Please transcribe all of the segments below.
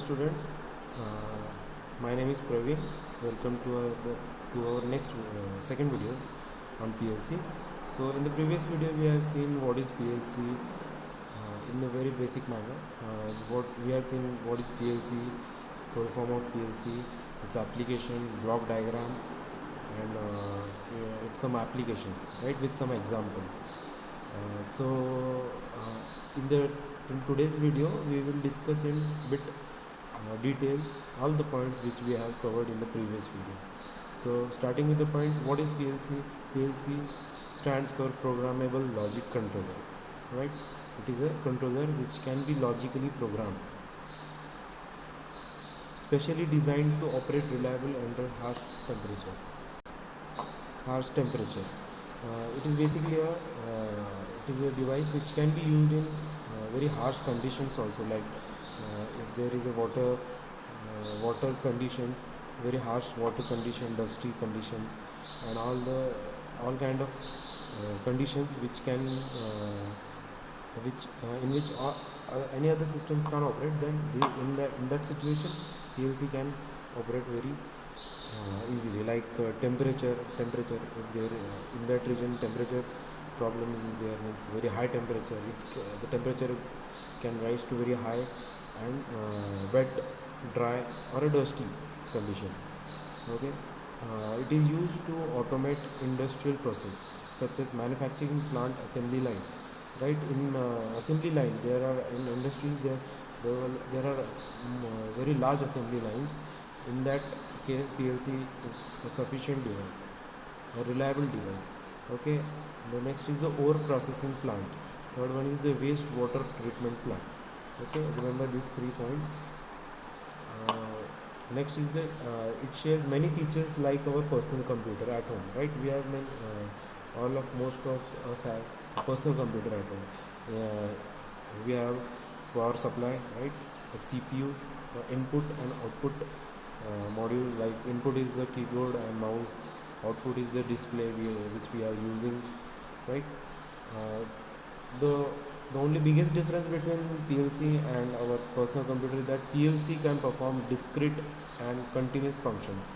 students. Uh, my name is Praveen. Welcome to our next second video on PLC. So in the previous video we have seen what is PLC in a very basic manner. What we have seen what is PLC, full form of PLC, its application, block diagram, and it's some applications, right, with some examples. In the in today's video we will discuss in bit detail all the points which we have covered in the previous video. So starting with the point, what is PLC? PLC stands for Programmable Logic Controller, right? It is a controller which can be logically programmed, specially designed to operate reliable under harsh temperature. It is basically it is a device which can be used in very harsh conditions also, like if there is a water conditions, very harsh water condition, dusty conditions, and all kind of conditions which can which in which any other systems can operate. Then in that situation PLC can operate very easily, like temperature. If there in that region temperature problems is there, means very high temperature, the temperature can rise to very high and wet, dry, or a dusty condition. Okay, it is used to automate industrial process such as manufacturing plant assembly line. Right, in assembly line, there are in industries there are very large assembly lines. In that case PLC is a sufficient device, a reliable device. Okay, the next is the ore processing plant. Third one is the waste water treatment plant. Okay, remember these 3 points. Next is the it shares many features like our personal computer at home, right? We have most of us have a personal computer at home. We have power supply, right? A CPU, input and output module. Like input is the keyboard and mouse, output is the display which we are using, right? The only biggest difference between PLC and our personal computer is that PLC can perform discrete and continuous functions.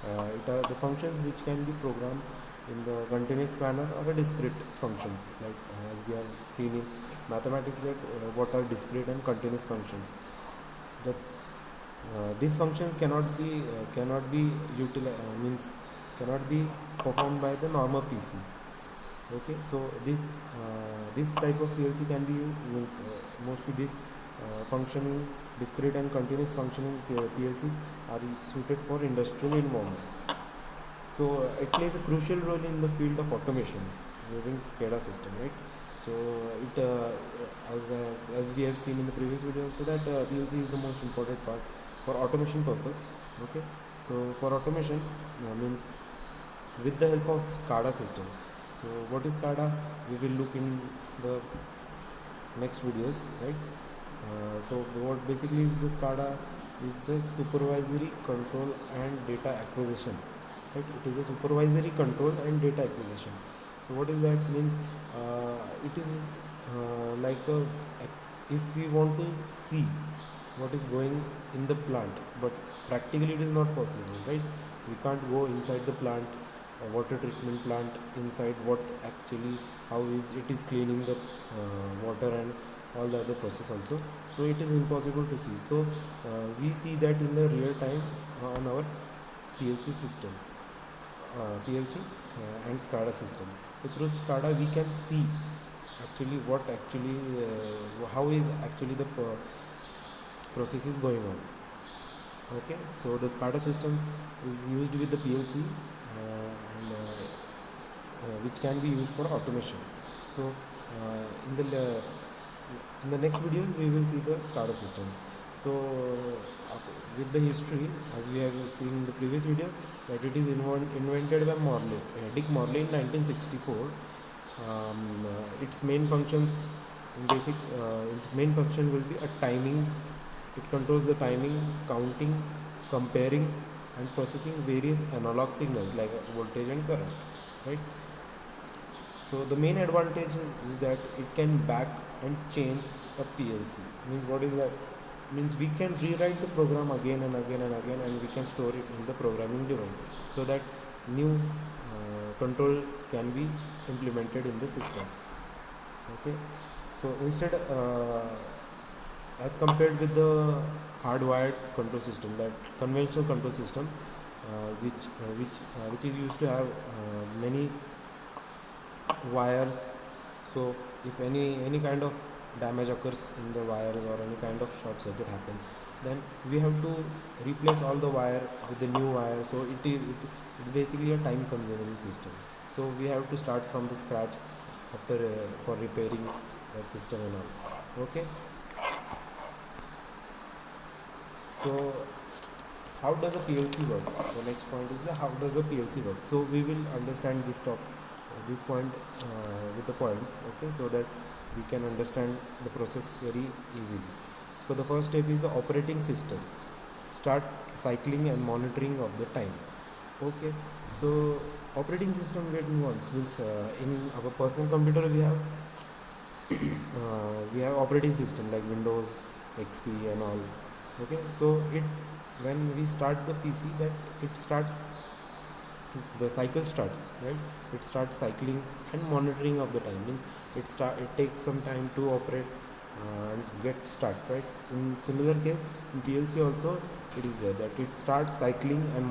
It are the functions which can be programmed in the continuous manner or a discrete functions, like as we have seen in mathematics that what are discrete and continuous functions. That these functions cannot be means cannot be performed by the normal PC. Okay, so this type of PLC can be used, mostly this functioning discrete and continuous functioning PLCs are suited for industrial environment. So it plays a crucial role in the field of automation using SCADA system, right? So it as we have seen in the previous video also, that PLC is the most important part for automation purpose. Okay, so for automation means with the help of SCADA system. So what is SCADA? We will look in the next videos, right? So what basically is the SCADA is the supervisory control and data acquisition. Right? It is a supervisory control and data acquisition. So what is that means? It is like if we want to see what is going in the plant, but practically it is not possible, right? We can't go inside the plant, water treatment plant, inside what actually how is it is cleaning the water and all the other process also. So it is impossible to see. So we see that in the real time on our PLC system, PLC and SCADA system. So through SCADA we can see actually what actually how is actually the process is going on. Okay, so the SCADA system is used with the PLC which can be used for automation. So in the next video we will see the SCADA system. So with the history, as we have seen in the previous video, that it is invented by Dick Morley in 1964. Its main functions its main function will be a timing. It controls the timing, counting, comparing and processing various analog signals like voltage and current, right? So the main advantage is that it can back and change a PLC. Means what is that? means we can rewrite the program again and again and again, and we can store it in the programming device so that new controls can be implemented in the system. Okay, so instead as compared with the hardwired control system, that conventional control system which is used to have many wires. So if any kind of damage occurs in the wires or any kind of short circuit happens, then we have to replace all the wire with the new wire. So it's basically a time consuming system. So we have to start from the scratch after for repairing that system and all. Okay, so how does a PLC work? The next point is the how does a PLC work. So we will understand this point with the points, okay, so that we can understand the process very easily. So the first step is the operating system starts cycling and monitoring of the time. Okay, so operating system get involved means in our personal computer we have operating system like Windows, XP and all. Okay, so when we start the PC, that it starts, the cycle starts, right? It starts cycling and monitoring of the time. Means it takes some time to operate and get start, right? In similar case in PLC also it is there that it starts cycling and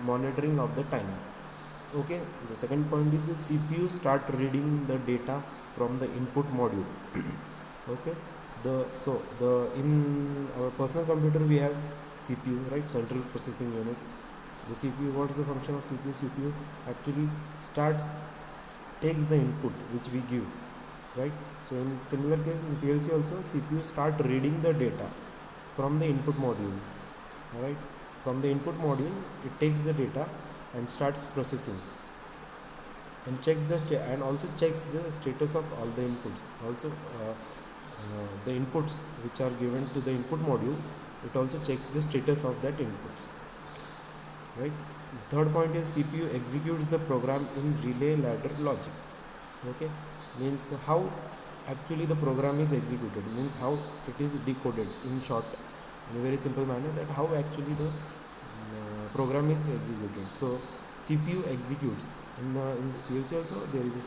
monitoring of the time. Okay, the second point is the CPU start reading the data from the input module. Okay, the in our personal computer we have CPU, right? Central processing unit. The CPU, what's the function of CPU? CPU actually takes the input which we give, right? So in similar case in PLC also CPU start reading the data from the input module. Alright, from the input module it takes the data and starts processing and also checks the status of all the inputs. Also the inputs which are given to the input module, it also checks the status of that inputs, right? Third point is CPU executes the program in relay ladder logic. Okay, means how actually the program is executed, means how it is decoded, in short, in a very simple manner, that how actually the program is executed. So CPU executes in PLC also there is a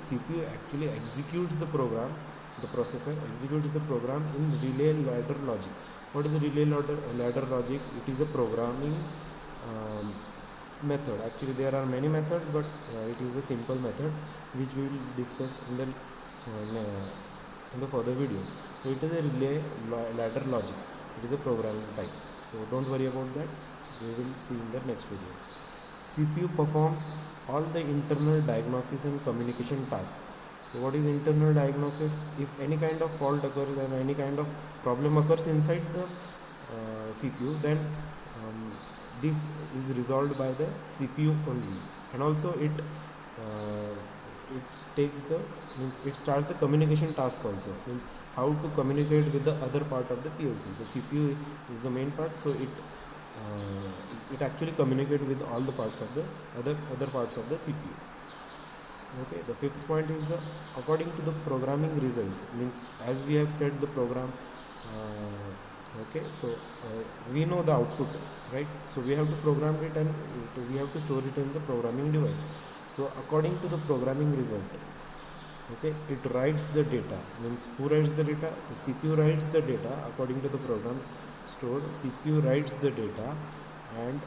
CPU actually executes the program, the processor executes the program in relay ladder logic. What is the relay ladder logic? It is a programming method. Actually there are many methods, but it is the simple method which we will discuss in the further videos. So it is a relay ladder logic. It is a programming type. So don't worry about that. We will see in the next video. CPU performs all the internal diagnosis and communication tasks. So what is internal diagnosis? If any kind of fault occurs and any kind of problem occurs inside the CPU, then this is resolved by the CPU only. And also it starts the communication task also. Means how to communicate with the other part of the PLC. The CPU is the main part, so it actually communicates with all the parts of the other parts of the CPU. Okay, the fifth point is the according to the programming results. Means as we have said the program. Okay, so we know the output, right? So we have to program it and we have to store it in the programming device. So according to the programming result, okay, it writes the data. Means who writes the data? The CPU writes the data according to the program stored. CPU writes the data and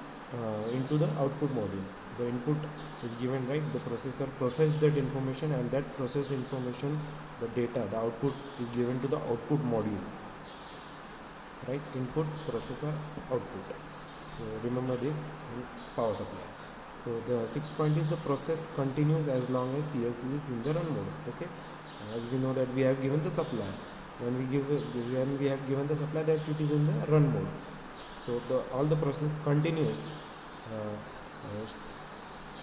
into the output module. The input is given, right? The processor processes that information, and that processed information, the data, the output is given to the output module, right? Input, processor, output. So remember this in power supply. So the sixth point is the process continues as long as PLC is in the run mode. Okay, as we know that we have given the supply. When we have given the supply, that it is in the run mode. So all the process continues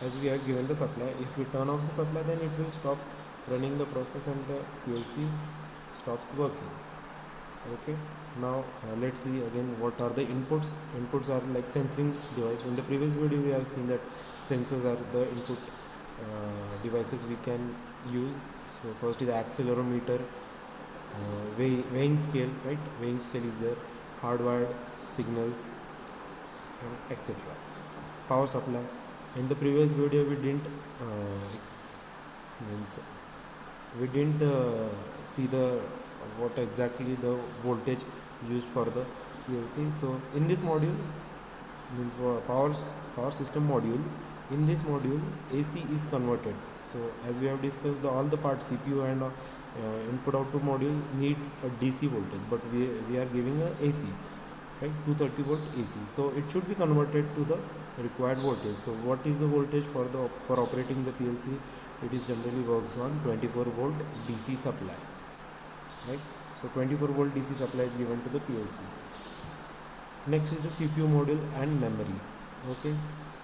as we have given the supply. If we turn off the supply, then it will stop running the process and the PLC stops working. Okay, now let's see again what are the inputs. Inputs are like sensing device. In the previous video we have seen that sensors are the input devices we can use. So first is accelerometer, weighing scale, right? Weighing scale is there. hardwired signals, and etc. Power supply. In the previous video means we didn't see the what exactly the voltage used for the PLC. So in this module, means power system module, in this module AC is converted. So as we have discussed, all the parts CPU and input output module needs a DC voltage, but we are giving a AC, right, 230 volt AC. So it should be converted to the required voltage. So what is the voltage for operating the PLC? It is generally works on 24 volt DC supply, right? So 24 volt DC supply is given to the PLC. Next is the CPU module and memory. Okay,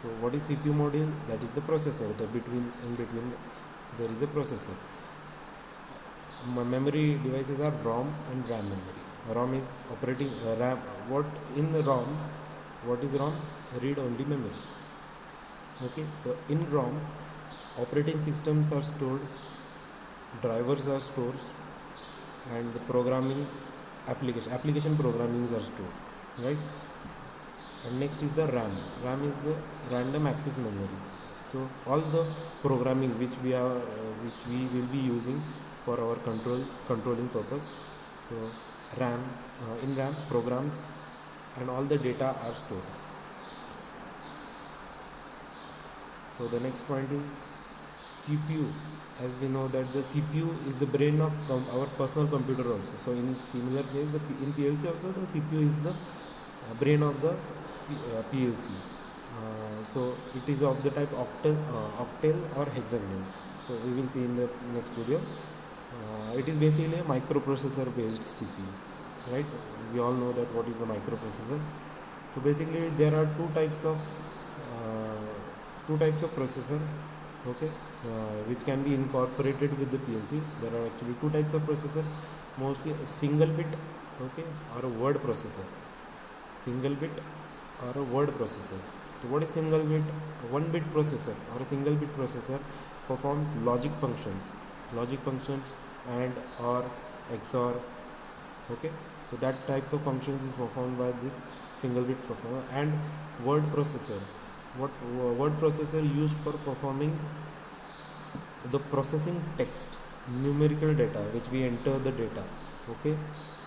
so what is CPU module? That is the processor. In between there is a processor. Memory devices are ROM and RAM memory. ROM is operating RAM. What in the ROM? What is ROM? Read only memory. Okay, so in ROM, operating systems are stored, drivers are stored, and the programming application programmings are stored, right? And next is the RAM. RAM is the random access memory. So all the programming which we will be using for our controlling purpose. So RAM, in RAM programs and all the data are stored. So the next point is CPU. As we know that the CPU is the brain of our personal computer also. So in similar case, in PLC also the CPU is the brain of the PLC. So it is of the type octal or hexagonal. So we will see in the next video. It is basically a microprocessor based CPU, right? We all know that what is the microprocessor. So basically there are two types of processor, okay, which can be incorporated with the PLC. There are actually two types of processor, mostly a single bit, okay, or a word processor. Single bit or a word processor. So what is single bit? A 1 bit processor or a single bit processor performs logic functions and or XOR, okay. So that type of functions is performed by this single bit processor. And word processor, word processor used for performing the processing text, numerical data which we enter the data, okay,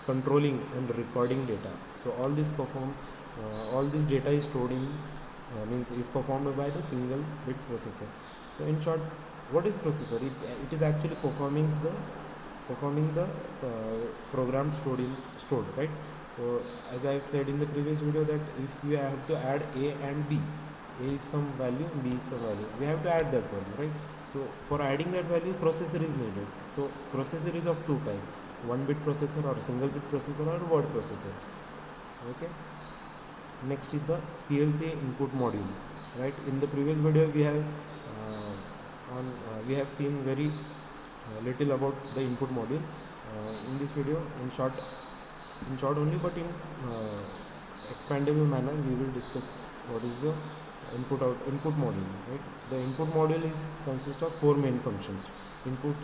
controlling and recording data. So all this data is stored in is performed by the single bit processor. So in short, what is processor? It is actually performing the program stored, right? So as I have said in the previous video that if we have to add A and B, A is some value, B is some value, we have to add that value, right? So for adding that value, processor is needed. So processor is of two types: 1 bit processor or a single bit processor or a word processor, okay. Next is the PLC input module, right? In the previous video we have seen very little about the input module. In this video, in short only, but in expandable manner, we will discuss what is the input module, right? The input module consists of 4 main functions. Input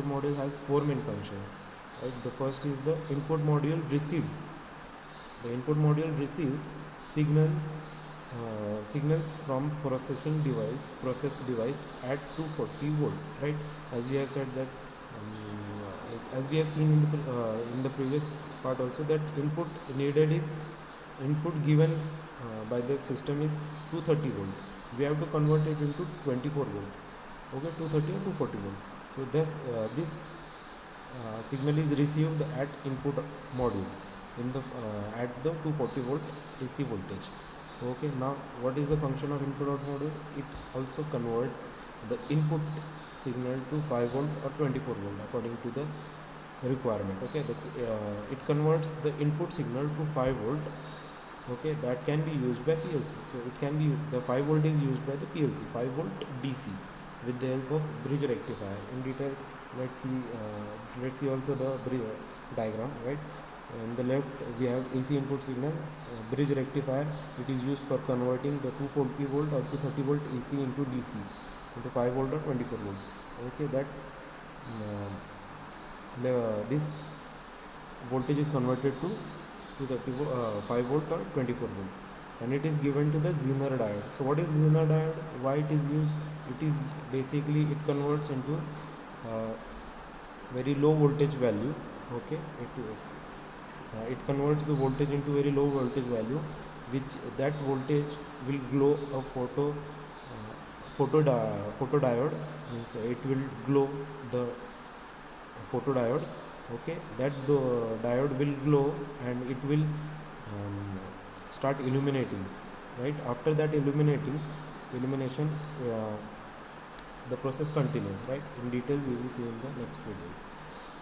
module has 4 main functions, right? The first is the input module receives. The input module receives signals from process device at 240 volt, right? As we have said that as we have seen in the previous part also, that input given by the system is 230 volt. We have to convert it into 24 volt, okay, 230 or 240 volt. So this signal is received at input module in the at the 240 volt AC voltage. Okay, now what is the function of input out module? It also converts the input signal to 5 volt or 24 volt according to the requirement, okay. It converts the input signal to 5 volt, okay, that can be used by PLC. So it can be the 5 volt is used by the PLC, 5 volt DC, with the help of bridge rectifier. In detail, let's see also the diagram, right? On the left we have AC input signal, bridge rectifier. It is used for converting the 240 volt or 230 volt AC into DC, into 5 volt or 24 volt, okay. That this voltage is converted to 5 volt or 24 volt, and it is given to the Zener diode. So what is Zener diode? Why it is used? It is basically, it converts into very low voltage value. Okay, it converts the voltage into very low voltage value, which that voltage will glow a photodiode, means it will glow the photodiode. Okay, that diode will glow and it will start illuminating, right? After that illumination, the process continues, right? In detail we will see in the next video.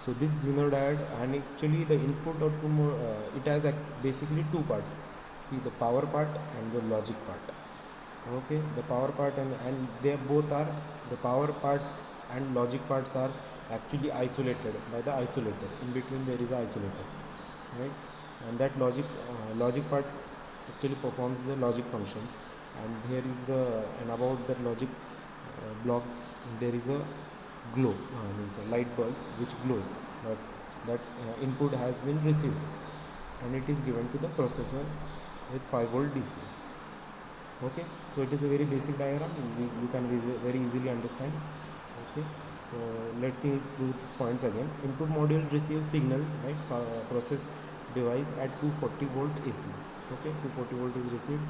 So this Zener diode, and actually the input output it has basically two parts. See, the power part and the logic part. Okay, the power part and they both are, the power parts and logic parts are actually isolated by the isolator. In between there is an isolator, right? And that logic part actually performs the logic functions, and here is the, and about that logic block there is a glow, means a light bulb which glows, that input has been received, and it is given to the processor with 5 volt DC. Okay, so it is a very basic diagram, you can very easily understand. Okay, so let's see through the points again. Input module receives signal, right? Process device at 240 volt AC. Okay, 240 volt is received,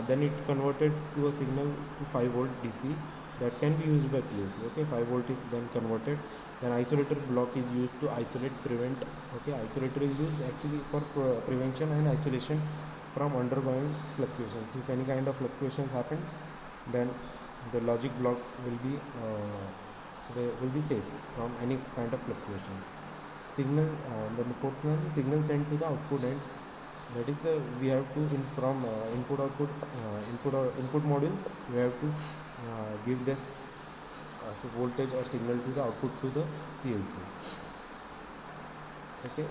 then it converted to a signal to 5 volt DC that can be used by PLC. Okay, 5 volt is then converted, then isolator block is used to isolate, prevent. Okay, isolator is used actually for prevention and isolation from undergoing fluctuations. If any kind of fluctuations happen, then the logic block will be safe from any kind of fluctuation. Signal, then the fourth one is signal sent to the output end. That is the, we have to from input module, we have to give this voltage or signal to the output to the PLC. Okay,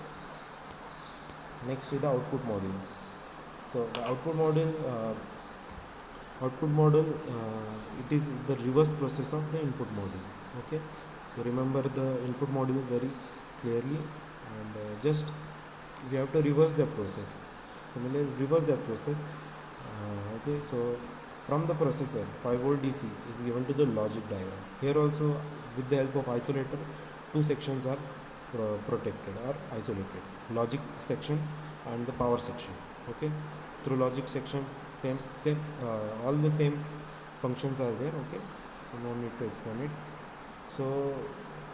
next is the output module. So the output module, it is the reverse process of the input module. Okay, so remember the input module very clearly, and just we have to reverse the process. Similarly, reverse that process. Okay, so from the processor, 5 volt DC is given to the logic diagram. Here also, with the help of isolator, two sections are protected or isolated: logic section and the power section. Okay, through logic section, same all the same functions are there. Okay, so no need to explain it. So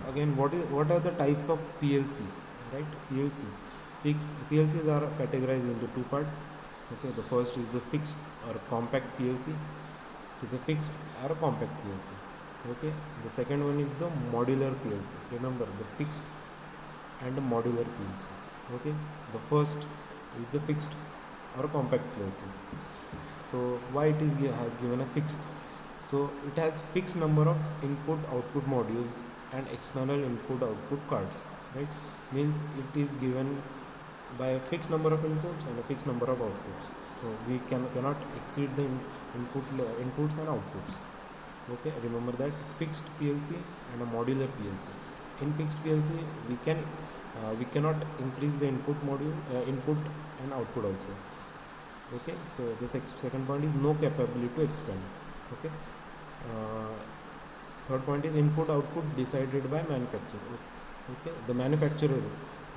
again, what are the types of PLCs, right? PLCs are categorized into two parts. Okay, the first is the fixed or compact PLC. It is a fixed or a compact PLC. Okay, the second one is the modular PLC. Remember, the fixed and the modular PLC. Okay, the first is the fixed or compact PLC. So why it is has given a fixed? So it has fixed number of input output modules and external input output cards, right? Means it is given by a fixed number of inputs and a fixed number of outputs. So we cannot exceed the inputs and outputs. Okay, remember that. Fixed PLC and a modular PLC. In fixed PLC we cannot increase the input and output also. Okay, so the second point is no capability to expand. Okay, third point is input output decided by manufacturer. Okay, the manufacturer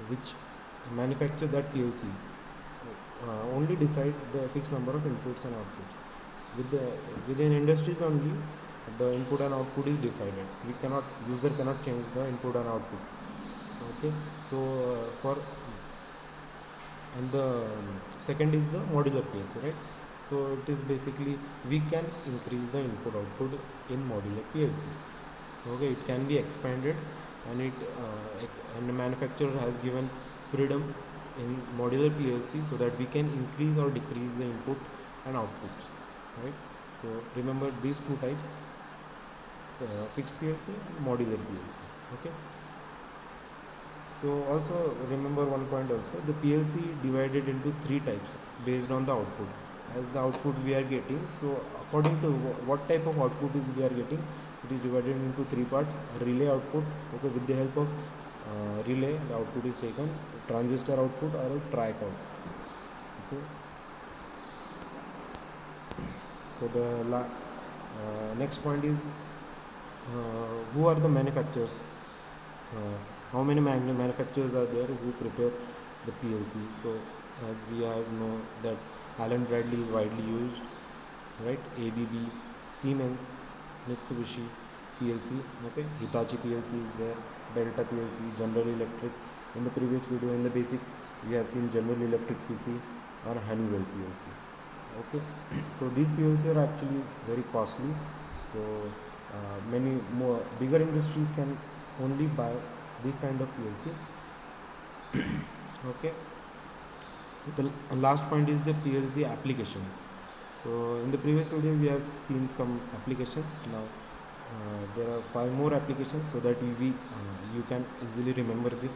which manufacture that PLC only decide the fixed number of inputs and outputs. Within industries only, the input and output is decided. User cannot change the input and output. Okay, so and the second is the modular PLC, right? So it is basically, we can increase the input output in modular PLC. Okay, it can be expanded, and and the manufacturer has given freedom in modular PLC so that we can increase or decrease the input and outputs, right? So remember these two types, fixed PLC and modular PLC. Okay, so also remember one point also, the PLC divided into three types based on the output. As the output we are getting, so according to what type of output is we are getting, it is divided into three parts: relay output. Okay, with the help of relay, the output is taken, transistor output or a triac output. Okay. So the next point is who are the manufacturers? How many manufacturers are there who prepare the PLC? So as we have know that Allen Bradley is widely used, right? ABB, Siemens, Mitsubishi PLC, okay? Hitachi PLC is there, Delta PLC, General Electric. In the previous video, in the basic, we have seen General Electric PC or Honeywell PLC. Okay, so these PLC are actually very costly. So many more bigger industries can only buy this kind of PLC. Okay, so the last point is the PLC application. So in the previous video we have seen some applications. Now there are 5 more applications so that you can easily remember this.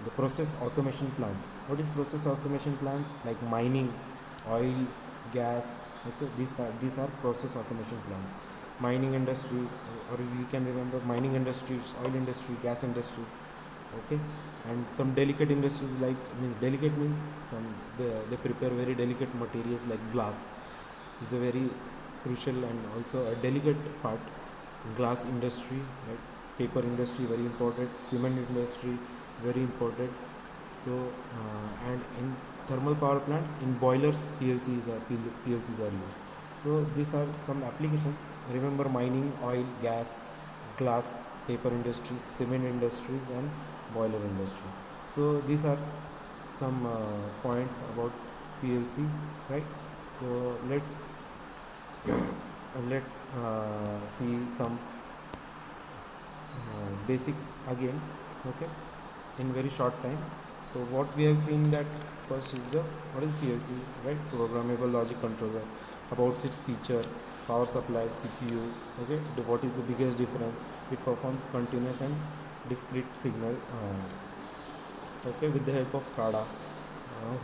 The process automation plant. What is process automation plant? Like mining, oil, gas. Okay, these are process automation plants. Mining industry, or we can remember mining industries, oil industry, gas industry. Okay, and some delicate industries, like delicate means they prepare very delicate materials like glass is a very crucial and also a delicate part. Glass industry, right? Paper industry, very important. Cement industry, very important. So and in thermal power plants, in boilers, PLCs are used. So these are some applications. Remember mining, oil, gas, glass, paper industries, cement industries, and boiler industry. So these are some points about PLC, right? So let's see some basics again, okay, in very short time. So what we have seen, that first is what is PLC, right? Programmable logic controller. About its feature, power supply, CPU. Okay, what is the biggest difference? It performs continuous and discrete signal. Okay, with the help of SCADA.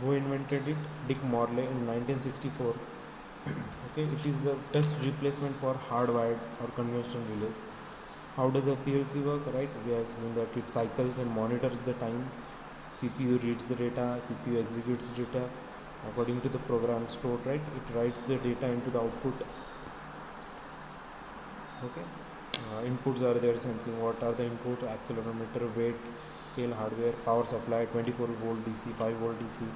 Who invented it? Dick Morley in 1964. Okay, it is the best replacement for hardwired or conventional relays. How does a PLC work, right? We have seen that it cycles and monitors the time. CPU reads the data, CPU executes the data according to the program stored, right? It writes the data into the output. Okay, inputs are there, sensing. What are the inputs? Accelerometer, weight, scale, hardware, power supply, 24 volt DC, 5 volt DC.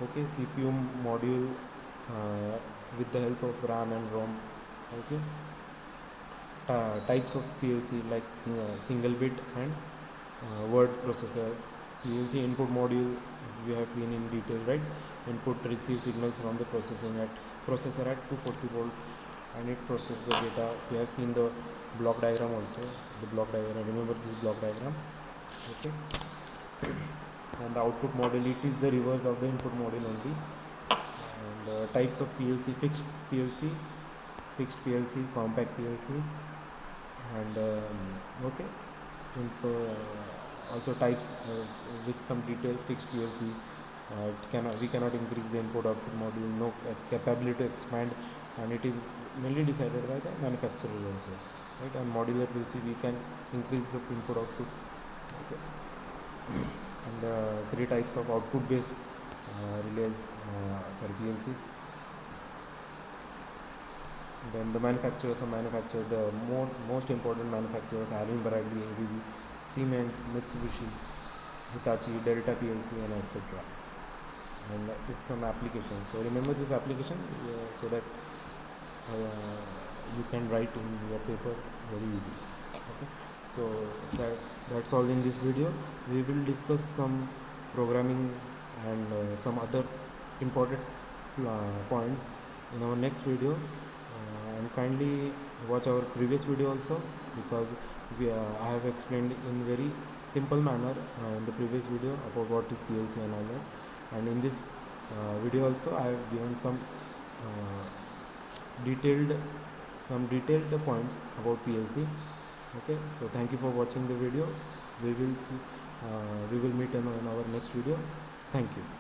Okay, CPU module with the help of RAM and ROM. Okay, types of PLC, like single bit and word processor. PLC input module we have seen in detail, right? Input receive signals from the processor at 240 volt, and it processes the data. We have seen the block diagram also. The block diagram, remember this block diagram. Okay, and the output model, it is the reverse of the input model only. And types of PLC: fixed PLC, compact PLC, and okay, also types with some detail. Fixed PLC, we cannot increase the input output module, no capability to expand, and it is mainly decided by the manufacturer also, right? And modular PLC, we can increase the input output. Okay, and 3 types of output based relays, PLCs. Then the manufacturers the most important manufacturers: Allen Bradley, ABB, Siemens, Mitsubishi, Hitachi, Delta PLC, and etc. And it's some applications. So remember this application so that you can write in your paper very easily. Okay. So that's all in this video. We will discuss some programming and some other important points in our next video. And kindly watch our previous video also, because I have explained in very simple manner in the previous video about what is PLC and all that. And in this video also I have given some detailed points about PLC. Okay, so thank you for watching the video. We will meet in our next video. Thank you.